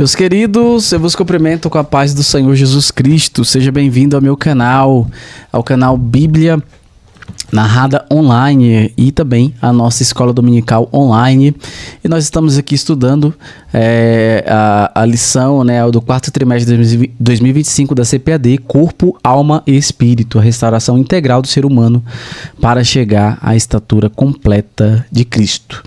Meus queridos, eu vos cumprimento com a paz do Senhor Jesus Cristo. Seja bem-vindo ao meu canal, ao canal Bíblia Narrada Online e também a nossa escola dominical online. E nós estamos aqui estudando a lição, do quarto trimestre de 2025 da CPAD, Corpo, Alma e Espírito, a restauração integral do ser humano para chegar à estatura completa de Cristo.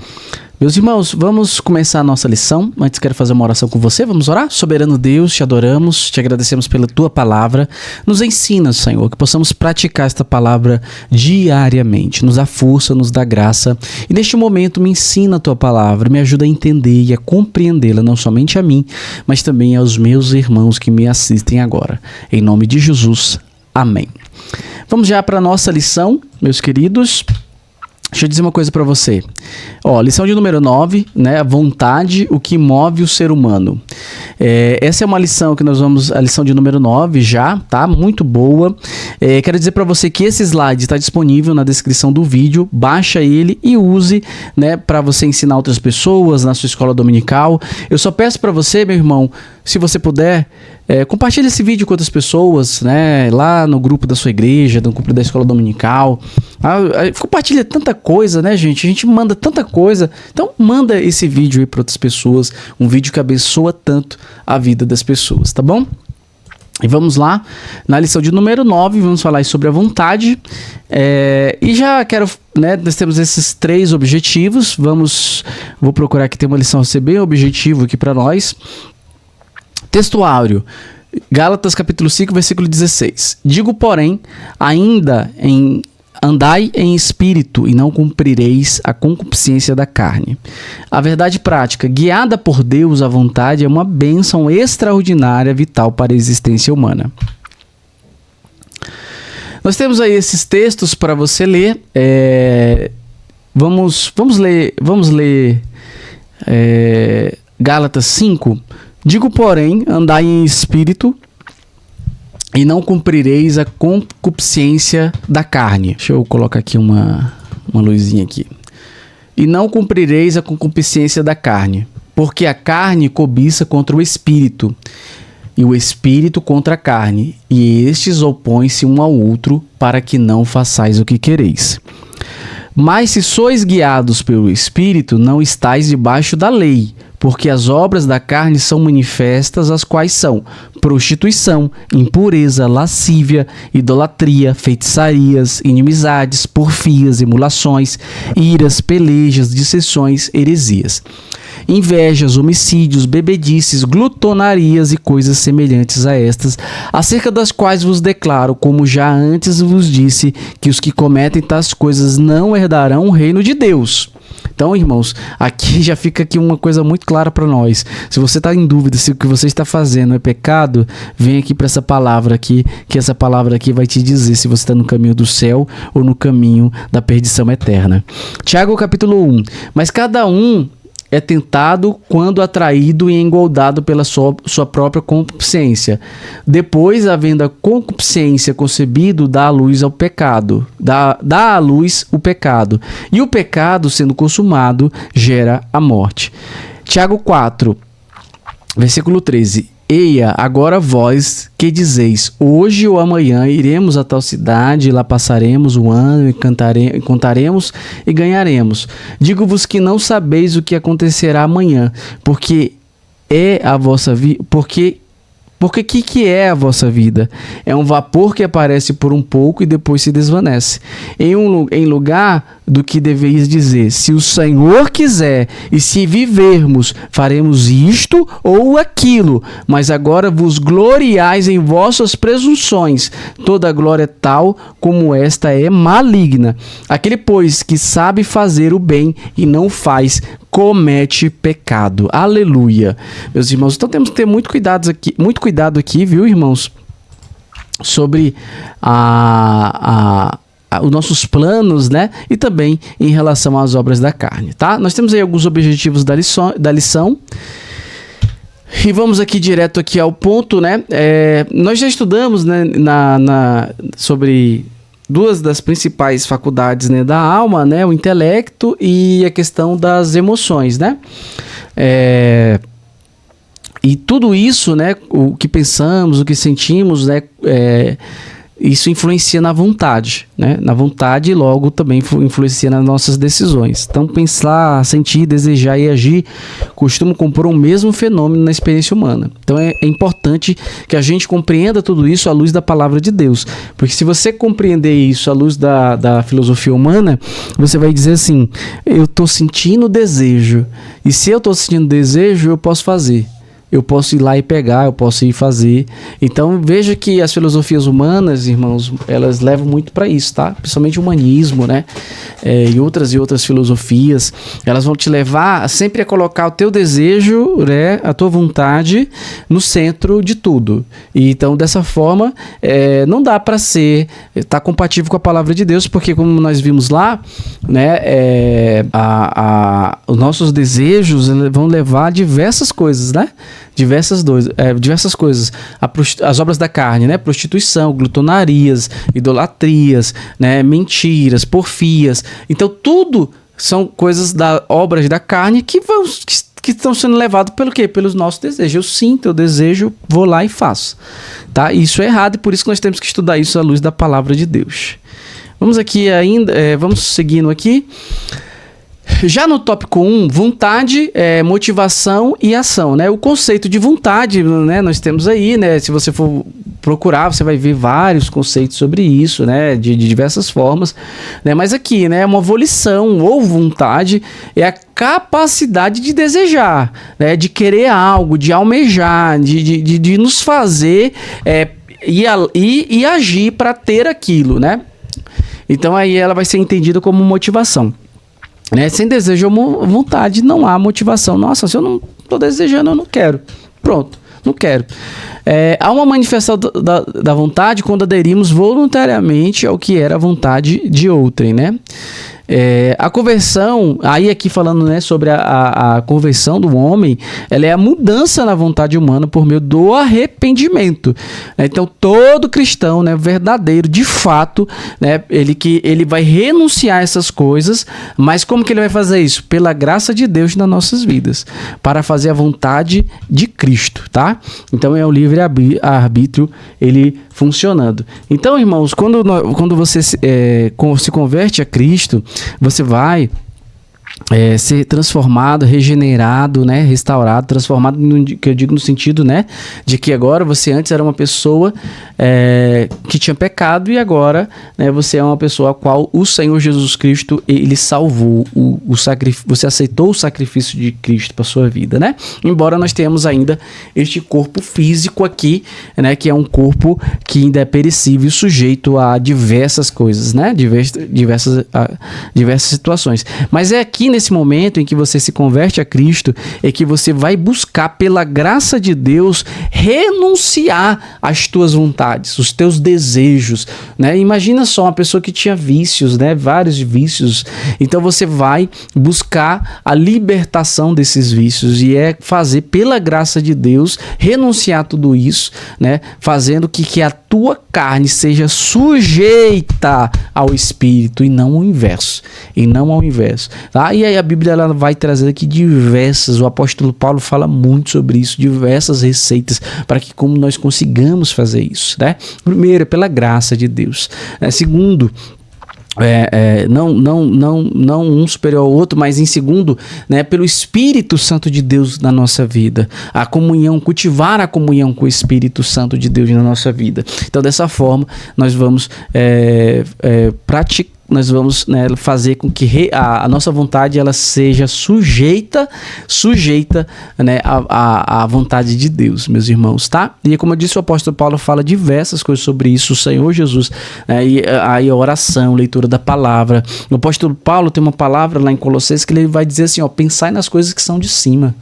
Meus irmãos, vamos começar a nossa lição. Antes quero fazer uma oração com você. Vamos orar? Soberano Deus, te adoramos, te agradecemos pela tua palavra. Nos ensina, Senhor, que possamos praticar esta palavra diariamente. Nos dá força, nos dá graça. E neste momento me ensina a tua palavra, me ajuda a entender e a compreendê-la, não somente a mim, mas também aos meus irmãos que me assistem agora. Em nome de Jesus, amém. Vamos já para a nossa lição, meus queridos. Deixa eu dizer uma coisa para você. Lição de número 9, a vontade, o que move o ser humano. Essa é uma lição que nós vamos, a lição de número 9 já, tá? Muito boa. Quero dizer para você que esse slide está disponível na descrição do vídeo. Baixa ele e use, para você ensinar outras pessoas na sua escola dominical. Eu só peço para você, meu irmão, se você puder, compartilhe esse vídeo com outras pessoas, lá no grupo da sua igreja, no grupo da escola dominical. Compartilha tanta coisa, gente? A gente manda tanta coisa. Então, manda esse vídeo aí para outras pessoas. Um vídeo que abençoa tanto a vida das pessoas, tá bom? E vamos lá, na lição de número 9, vamos falar sobre a vontade. E já quero, nós temos esses 3 objetivos. Vou procurar aqui ter uma lição ser bem objetivo aqui para nós. Textuário, Gálatas capítulo 5, versículo 16. Digo, porém, andai em espírito e não cumprireis a concupiscência da carne. A verdade prática, guiada por Deus, a vontade é uma bênção extraordinária, vital para a existência humana. Nós temos aí esses textos para você ler. Vamos ler Gálatas 5. Digo, porém, andai em espírito e não cumprireis a concupiscência da carne. Deixa eu colocar aqui uma luzinha aqui. E não cumprireis a concupiscência da carne, porque a carne cobiça contra o espírito, e o espírito contra a carne, e estes opõem-se um ao outro, para que não façais o que quereis. Mas se sois guiados pelo espírito, não estáis debaixo da lei, porque as obras da carne são manifestas, as quais são prostituição, impureza, lascívia, idolatria, feitiçarias, inimizades, porfias, emulações, iras, pelejas, dissensões, heresias, invejas, homicídios, bebedices, glutonarias e coisas semelhantes a estas, acerca das quais vos declaro, como já antes vos disse, que os que cometem tais coisas não herdarão o reino de Deus. Então, irmãos, aqui já fica aqui uma coisa muito clara para nós. Se você está em dúvida se o que você está fazendo é pecado, vem aqui para essa palavra aqui, que essa palavra aqui vai te dizer se você está no caminho do céu ou no caminho da perdição eterna. Tiago capítulo 1. Mas cada um é tentado quando atraído e engoldado pela sua própria concupiscência. Depois, havendo a concupiscência concebido, dá à luz ao pecado. Dá à luz o pecado. E o pecado, sendo consumado, gera a morte. Tiago 4, versículo 13. Eia, agora vós que dizeis, hoje ou amanhã iremos a tal cidade, lá passaremos o ano e contaremos e ganharemos. Digo-vos que não sabeis o que acontecerá amanhã, porque é a vossa vida. Porque que é a vossa vida? É um vapor que aparece por um pouco e depois se desvanece. Em lugar do que deveis dizer, se o Senhor quiser e se vivermos, faremos isto ou aquilo. Mas agora vos gloriais em vossas presunções. Toda glória tal como esta é maligna. Aquele, pois, que sabe fazer o bem e não faz, comete pecado. Aleluia. Meus irmãos, então temos que ter muito cuidado aqui, viu, irmãos? Sobre os nossos planos, e também em relação às obras da carne, tá? Nós temos aí alguns objetivos da lição. E vamos aqui direto aqui ao ponto, nós já estudamos, sobre duas das principais faculdades, da alma, o intelecto e a questão das emoções, E tudo isso, né, o que pensamos, o que sentimos, né, isso influencia na vontade, né? Na vontade e logo também influencia nas nossas decisões. Então, pensar, sentir, desejar e agir costumam compor o mesmo fenômeno na experiência humana. Então, é importante que a gente compreenda tudo isso à luz da palavra de Deus. Porque se você compreender isso à luz da filosofia humana, você vai dizer assim, eu estou sentindo desejo. E se eu estou sentindo desejo, eu posso fazer. Eu posso ir lá e pegar, eu posso ir fazer. Então, veja que as filosofias humanas, irmãos, elas levam muito para isso, tá? Principalmente o humanismo, né? E outras filosofias, elas vão te levar sempre a colocar o teu desejo, né? A tua vontade no centro de tudo. E, então, dessa forma, não dá para tá compatível com a palavra de Deus, porque como nós vimos lá, né? Os nossos desejos vão levar a diversas coisas, né? Diversas coisas, as obras da carne, né? Prostituição, glutonarias, idolatrias, né? Mentiras, porfias. Então tudo são coisas obras da carne que estão sendo levadas pelo quê? Pelos nossos desejos. Eu sinto, eu desejo, vou lá e faço, tá? Isso é errado e por isso que nós temos que estudar isso à luz da palavra de Deus. Vamos aqui ainda, vamos seguindo aqui. Já no tópico 1, vontade, motivação e ação, né? O conceito de vontade, né? Nós temos aí, né? Se você for procurar, você vai ver vários conceitos sobre isso, né? De diversas formas, né? Mas aqui, né? Uma volição ou vontade é a capacidade de desejar, né? De querer algo, de almejar, de nos fazer e agir para ter aquilo, né? Então aí ela vai ser entendida como motivação. Né? Sem desejo ou vontade não há motivação. Nossa, se eu não estou desejando, eu não quero. Pronto, não quero. Há uma manifestação da vontade quando aderimos voluntariamente ao que era a vontade de outrem, né? A conversão, aí aqui falando, né, sobre a conversão do homem, ela é a mudança na vontade humana por meio do arrependimento. Então todo cristão, né, verdadeiro, de fato, né, ele vai renunciar a essas coisas, mas como que ele vai fazer isso? Pela graça de Deus nas nossas vidas, para fazer a vontade de Cristo, tá? Então é o livre-arbítrio, ele funcionando. Então, irmãos, quando você se converte a Cristo, você vai ser transformado, regenerado, né, restaurado, transformado, que eu digo no sentido, né, de que agora você antes era uma pessoa que tinha pecado e agora, né, você é uma pessoa a qual o Senhor Jesus Cristo, ele salvou, você aceitou o sacrifício de Cristo para sua vida, né, embora nós tenhamos ainda este corpo físico aqui, né, que é um corpo que ainda é perecível, sujeito a diversas coisas, né, diversas situações, mas é aqui nesse momento em que você se converte a Cristo, é que você vai buscar, pela graça de Deus, renunciar às tuas vontades, os teus desejos, né? Imagina só uma pessoa que tinha vícios, né? Vários vícios. Então você vai buscar a libertação desses vícios e fazer, pela graça de Deus, renunciar a tudo isso, né? Fazendo que a tua carne seja sujeita ao Espírito e não ao inverso. Tá? E aí a Bíblia ela vai trazer aqui o apóstolo Paulo fala muito sobre isso, diversas receitas para que como nós consigamos fazer isso, né? Primeiro, pela graça de Deus. Segundo, não um superior ao outro, mas em segundo, né, pelo Espírito Santo de Deus na nossa vida, a comunhão, cultivar a comunhão com o Espírito Santo de Deus na nossa vida. Então dessa forma nós vamos praticar, nós vamos, né, fazer com que a nossa vontade ela seja sujeita, né, à vontade de Deus, meus irmãos, tá? E como eu disse, o apóstolo Paulo fala diversas coisas sobre isso, o Senhor Jesus, e aí a oração, leitura da palavra. O apóstolo Paulo tem uma palavra lá em Colossenses que ele vai dizer assim, pensai nas coisas que são de cima.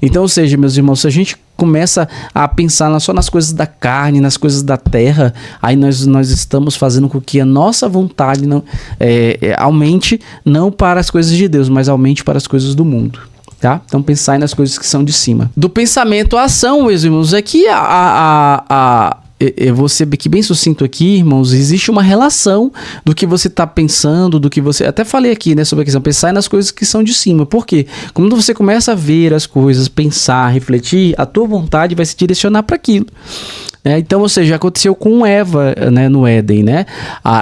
Então, ou seja, meus irmãos, se a gente começa a pensar só nas coisas da carne, nas coisas da terra, aí nós estamos fazendo com que a nossa vontade não aumente, não para as coisas de Deus, mas aumente para as coisas do mundo. Tá? Então pensai nas coisas que são de cima. Do pensamento à ação, meus irmãos, é que eu vou ser aqui bem sucinto aqui, irmãos, existe uma relação do que você está pensando, do que você... Até falei aqui, né, sobre a questão, pensar nas coisas que são de cima. Por quê? Quando você começa a ver as coisas, pensar, refletir, a tua vontade vai se direcionar para aquilo. Então, ou seja, aconteceu com Eva, né, no Éden, né?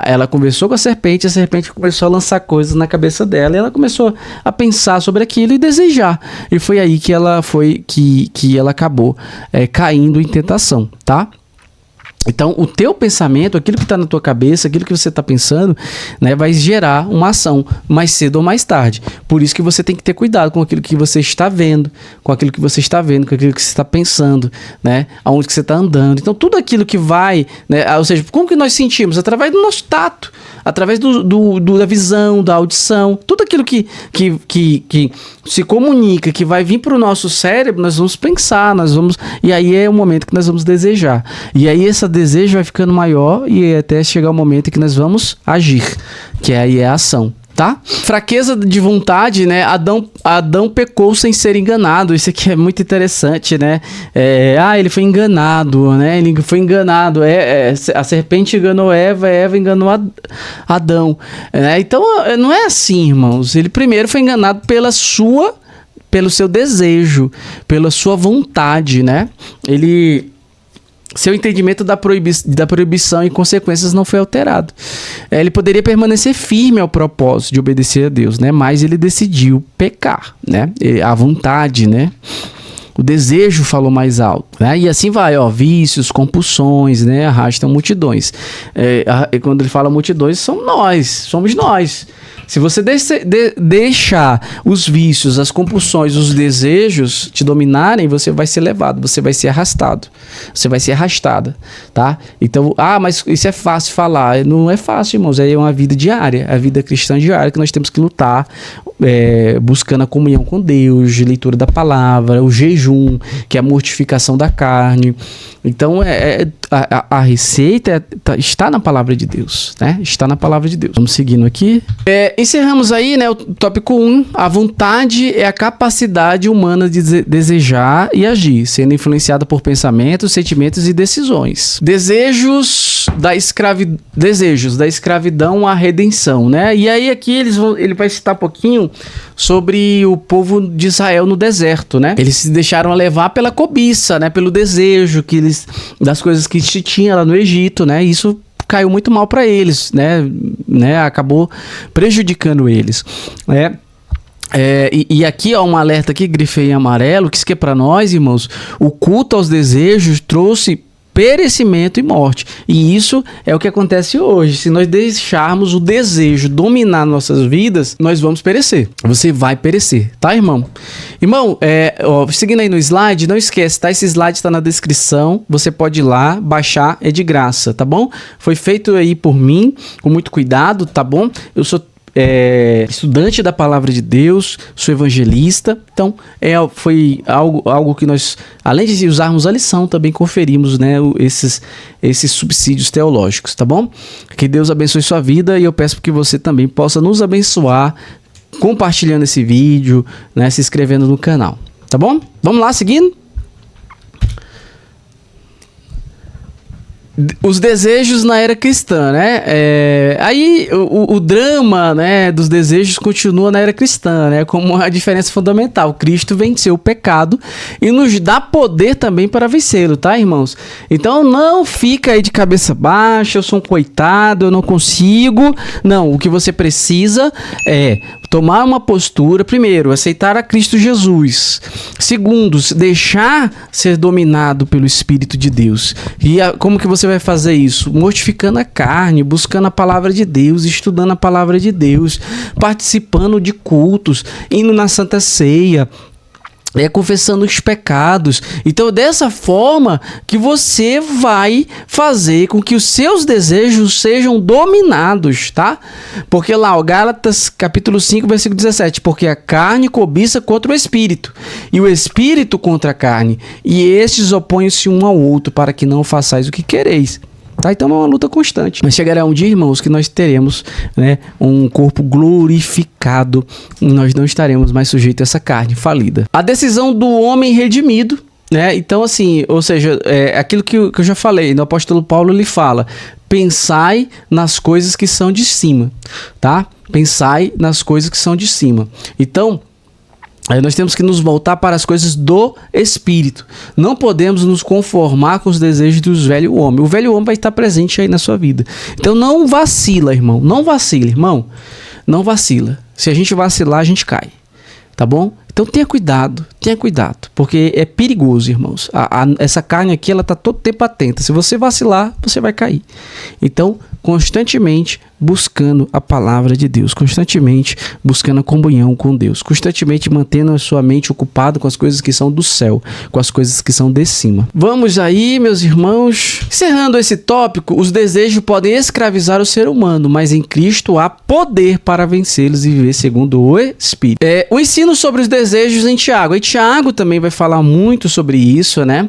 Ela conversou com a serpente começou a lançar coisas na cabeça dela, e ela começou a pensar sobre aquilo e desejar. E foi aí que ela acabou caindo em tentação, tá? Então, o teu pensamento, aquilo que está na tua cabeça, aquilo que você está pensando, né, vai gerar uma ação mais cedo ou mais tarde. Por isso que você tem que ter cuidado com aquilo que você está vendo, com aquilo que você está pensando, né, aonde que você está andando. Então, tudo aquilo que vai, né, ou seja, como que nós sentimos? Através do nosso tato, através da visão, da audição, tudo aquilo que se comunica, que vai vir para o nosso cérebro, nós vamos pensar, e aí é o momento que nós vamos desejar. E aí esse desejo vai ficando maior e até chegar o momento em que nós vamos agir, que aí é a ação, tá? Fraqueza de vontade, né? Adão pecou sem ser enganado. Isso aqui é muito interessante, né? Ele foi enganado, né? Ele foi enganado. A serpente enganou Eva enganou Adão. Então, não é assim, irmãos. Ele primeiro foi enganado pelo seu desejo, pela sua vontade, né? Seu entendimento da proibição e consequências não foi alterado. Ele poderia permanecer firme ao propósito de obedecer a Deus, né? Mas ele decidiu pecar, né? A vontade, né? O desejo falou mais alto, né? E assim vai, vícios, compulsões, né? Arrastam multidões. Quando ele fala multidões, somos nós. Se você deixar os vícios, as compulsões, os desejos te dominarem, você vai ser levado, você vai ser arrastado, você vai ser arrastada, tá? Então, mas isso é fácil falar. Não é fácil, irmãos, é uma vida diária, a vida cristã diária que nós temos que lutar, buscando a comunhão com Deus, leitura da palavra, o jejum, que é a mortificação da carne. Então, a receita está na palavra de Deus, né? Está na palavra de Deus. Vamos seguindo aqui. Encerramos aí, né, o tópico 1. A vontade é a capacidade humana de desejar e agir, sendo influenciada por pensamentos, sentimentos e decisões. Desejos da escravidão à redenção, né? E aí aqui ele vai citar um pouquinho sobre o povo de Israel no deserto, né? Eles se deixaram levar pela cobiça, né? Pelo desejo das coisas que se tinha lá no Egito, né? Isso caiu muito mal para eles, né? Acabou prejudicando eles, né? E aqui, um alerta aqui, grifei em amarelo, que isso que é para nós, irmãos, o culto aos desejos trouxe perecimento e morte. E isso é o que acontece hoje. Se nós deixarmos o desejo dominar nossas vidas, nós vamos perecer. Você vai perecer, tá, irmão? Irmão, seguindo aí no slide, não esquece, tá? Esse slide está na descrição. Você pode ir lá, baixar, é de graça, tá bom? Foi feito aí por mim, com muito cuidado, tá bom? Eu sou estudante da palavra de Deus, sou evangelista, então foi algo que nós, além de usarmos a lição, também conferimos, né, esses subsídios teológicos, tá bom? Que Deus abençoe sua vida e eu peço que você também possa nos abençoar compartilhando esse vídeo, né, se inscrevendo no canal, tá bom? Vamos lá, seguindo? Os desejos na era cristã, né? Aí o drama, né, dos desejos continua na era cristã, né? Como a diferença fundamental. Cristo venceu o pecado e nos dá poder também para vencê-lo, tá, irmãos? Então não fica aí de cabeça baixa, eu sou um coitado, eu não consigo. Não, o que você precisa é tomar uma postura, primeiro, aceitar a Cristo Jesus. Segundo, deixar ser dominado pelo Espírito de Deus. E como que você vai fazer isso? Mortificando a carne, buscando a palavra de Deus, estudando a palavra de Deus, participando de cultos, indo na Santa Ceia, confessando os pecados. Então, dessa forma que você vai fazer com que os seus desejos sejam dominados, tá? Porque lá, o Gálatas capítulo 5, versículo 17, porque a carne cobiça contra o Espírito, e o Espírito contra a carne, e estes opõem-se um ao outro, para que não façais o que quereis. Tá? Então é uma luta constante. Mas chegará um dia, irmãos, que nós teremos, né, um corpo glorificado e nós não estaremos mais sujeitos a essa carne falida. A decisão do homem redimido, né? Então, assim, ou seja, aquilo que eu já falei, no apóstolo Paulo ele fala, pensai nas coisas que são de cima, tá? Pensai nas coisas que são de cima. Então, aí nós temos que nos voltar para as coisas do Espírito. Não podemos nos conformar com os desejos do velho homem. O velho homem vai estar presente aí na sua vida. Então não vacila, irmão. Não vacila, irmão. Não vacila. Se a gente vacilar, a gente cai. Tá bom? Então tenha cuidado, porque é perigoso, irmãos. Essa carne aqui, ela está todo tempo atenta. Se você vacilar, você vai cair. Então, constantemente buscando a palavra de Deus, constantemente buscando a comunhão com Deus, constantemente mantendo a sua mente ocupada com as coisas que são do céu, com as coisas que são de cima. Vamos aí, meus irmãos. Encerrando esse tópico, os desejos podem escravizar o ser humano, mas em Cristo há poder para vencê-los e viver segundo o Espírito. O ensino sobre os desejos em Tiago. E Tiago também vai falar muito sobre isso, né?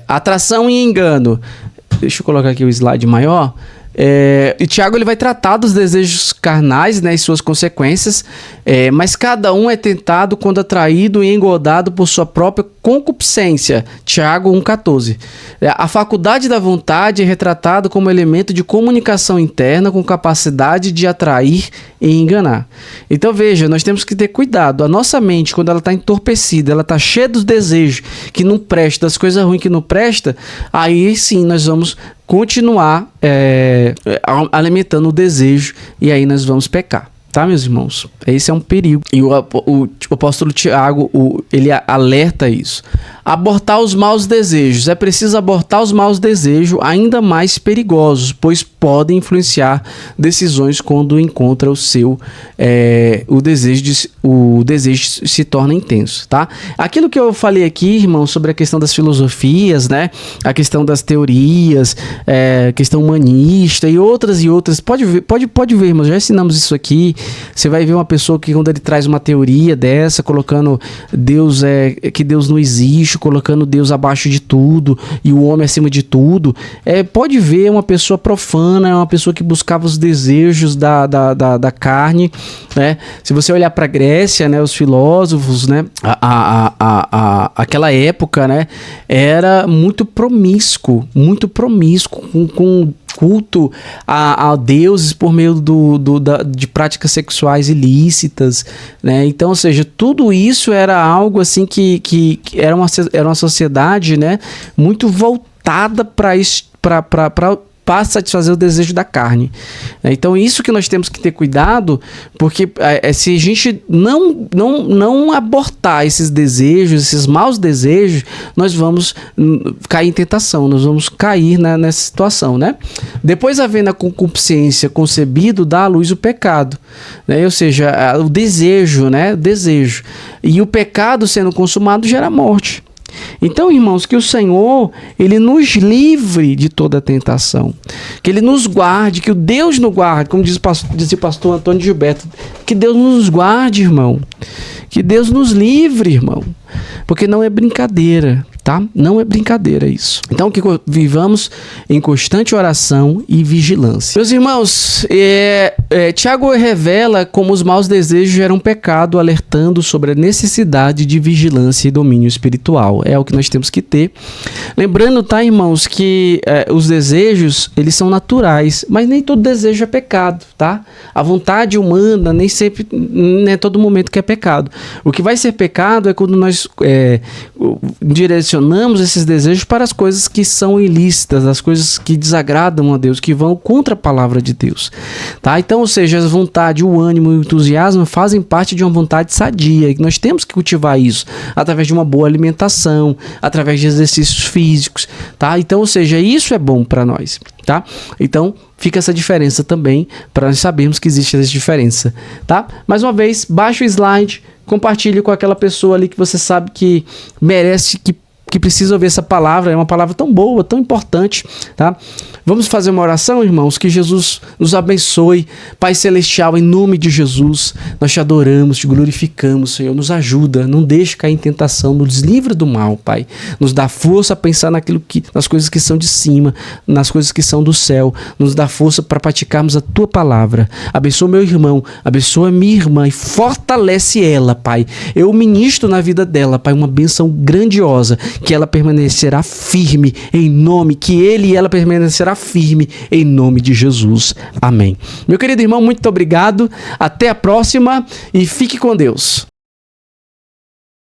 Atração e engano. Deixa eu colocar aqui o slide maior. E Tiago ele vai tratar dos desejos carnais, né, e suas consequências, mas cada um é tentado quando atraído e engodado por sua própria concupiscência. Tiago 1,14. A faculdade da vontade é retratada como elemento de comunicação interna com capacidade de atrair e enganar. Então veja, nós temos que ter cuidado. A nossa mente, quando ela está entorpecida, ela está cheia dos desejos que não prestam, das coisas ruins que não prestam, aí sim nós vamos continuar alimentando o desejo e aí nós vamos pecar. Tá, meus irmãos? Esse é um perigo. E o apóstolo Tiago, ele alerta isso. Abortar os maus desejos. É preciso abortar os maus desejos ainda mais perigosos, pois podem influenciar decisões quando encontra o desejo se torna intenso, tá? Aquilo que eu falei aqui, irmão, sobre a questão das filosofias, né? A questão das teorias, questão humanista e outras. Pode ver, irmão, já ensinamos isso aqui. Você vai ver uma pessoa que quando ele traz uma teoria dessa, colocando Deus que Deus não existe, colocando Deus abaixo de tudo e o homem acima de tudo, pode ver uma pessoa profana, uma pessoa que buscava os desejos da carne, né? Se você olhar para a Grécia, né, os filósofos, né, aquela época, né, era muito promíscuo com culto a deuses por meio de práticas sexuais ilícitas, né? Então, ou seja, tudo isso era algo assim que era uma sociedade, né, muito voltada para satisfazer o desejo da carne. Então, isso que nós temos que ter cuidado, porque se a gente não abortar esses desejos, esses maus desejos, nós vamos cair em tentação, nós vamos cair nessa situação, né? Depois, havendo a concupiscência concebido, dá à luz o pecado, né? Ou seja, o desejo, né? O desejo. E o pecado sendo consumado gera morte. Então, irmãos, que o Senhor, ele nos livre de toda tentação, que ele nos guarde, que o Deus nos guarde, como diz o pastor Antônio Gilberto, que Deus nos guarde, irmão, que Deus nos livre, irmão, porque não é brincadeira, tá? Não é brincadeira isso. Então, que vivamos em constante oração e vigilância. Meus irmãos, Tiago revela como os maus desejos geram pecado, alertando sobre a necessidade de vigilância e domínio espiritual. É o que nós temos que ter. Lembrando, tá, irmãos, que os desejos, eles são naturais, mas nem todo desejo é pecado, tá? A vontade humana, nem sempre, nem é todo momento que é pecado. O que vai ser pecado é quando nós direcionamos esses desejos para as coisas que são ilícitas, as coisas que desagradam a Deus, que vão contra a palavra de Deus, tá? Então, ou seja, a vontade, o ânimo e o entusiasmo fazem parte de uma vontade sadia, e nós temos que cultivar isso através de uma boa alimentação, através de exercícios físicos, tá? Então, ou seja, isso é bom para nós, tá? Então, fica essa diferença também, para nós sabermos que existe essa diferença, tá? Mais uma vez, baixa o slide, compartilhe com aquela pessoa ali que você sabe que merece, que que precisa ouvir essa palavra, é uma palavra tão boa, tão importante, tá? Vamos fazer uma oração, irmãos, que Jesus nos abençoe. Pai Celestial, em nome de Jesus, nós te adoramos, te glorificamos, Senhor, nos ajuda, não deixe cair em tentação, nos livra do mal, Pai, nos dá força a pensar nas coisas que são de cima, nas coisas que são do céu, nos dá força para praticarmos a tua palavra. Abençoa meu irmão, abençoa minha irmã e fortalece ela, Pai. Eu ministro na vida dela, Pai, uma bênção grandiosa, que ela permanecerá firme em nome, que ele e ela permanecerá firme em nome de Jesus. Amém. Meu querido irmão, muito obrigado. Até a próxima e fique com Deus.